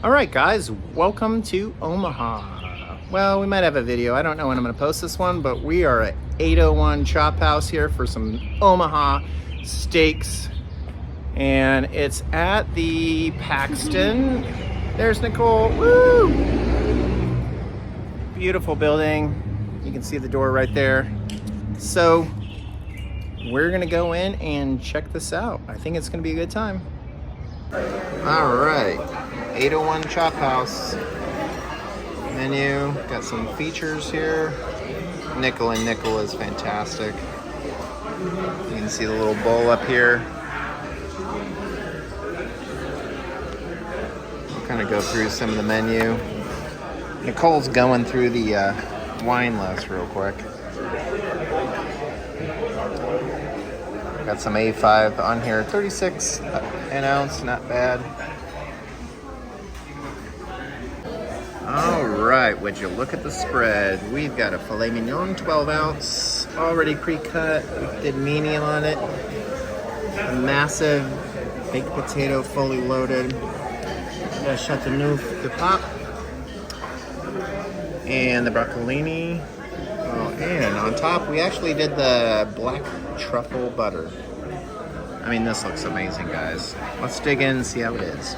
All right, guys, welcome to Omaha. Well, we might have a video. I don't know when I'm going to post this one, but we are at 801 Chophouse here for some Omaha steaks. And it's at the Paxton. There's Nicole. Woo! Beautiful building. You can see the door right there. So we're going to go in and check this out. I think it's going to be a good time. All right. 801 Chophouse menu. Got some features here. Nickel and nickel is fantastic. You can see the little bowl up here. We'll kind of go through some of the menu. Nicole's going through the wine list real quick. Got some A5 on here. 36 an ounce, not bad. All right, would you look at the spread? We've got a filet mignon, 12 ounce, already pre-cut. We did medium on it. A massive baked potato, fully loaded. Got a Chateauneuf de Pop. And the broccolini. Oh, and on top, we actually did the black truffle butter. I mean, this looks amazing, guys. Let's dig in and see how it is.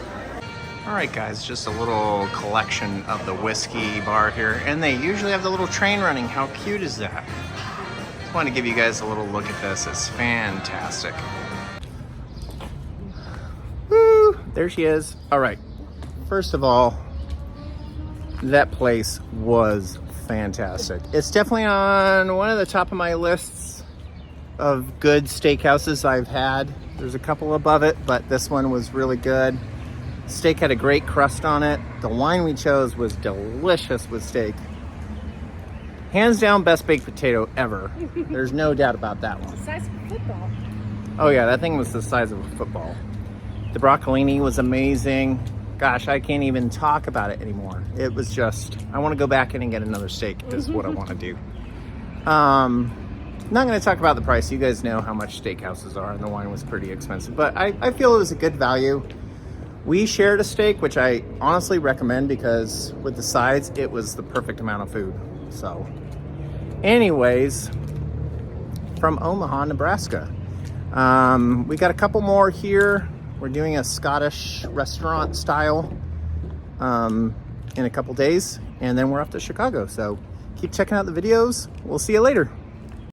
All right, guys, just a little collection of the whiskey bar here. And they usually have the little train running. How cute is that? Just want to give you guys a little look at this. It's fantastic. Woo! There she is. All right. First of all, that place was fantastic. It's definitely on one of the top of my lists of good steakhouses I've had. There's a couple above it, but this one was really good. Steak had a great crust on it. The wine we chose was delicious with steak. Hands down, best baked potato ever. There's no doubt about that one. It's the size of a football. Oh yeah, that thing was the size of a football. The broccolini was amazing. Gosh, I can't even talk about it anymore. It was just, I want to go back in and get another steak is what I want to do. Not going to talk about the price. You guys know how much steakhouses are, and the wine was pretty expensive. But I feel it was a good value. We shared a steak, which I honestly recommend because with the sides, it was the perfect amount of food. So, anyways, from Omaha, Nebraska. We got a couple more here. We're doing a Scottish restaurant style in a couple days, and then we're off to Chicago. So keep checking out the videos. We'll see you later.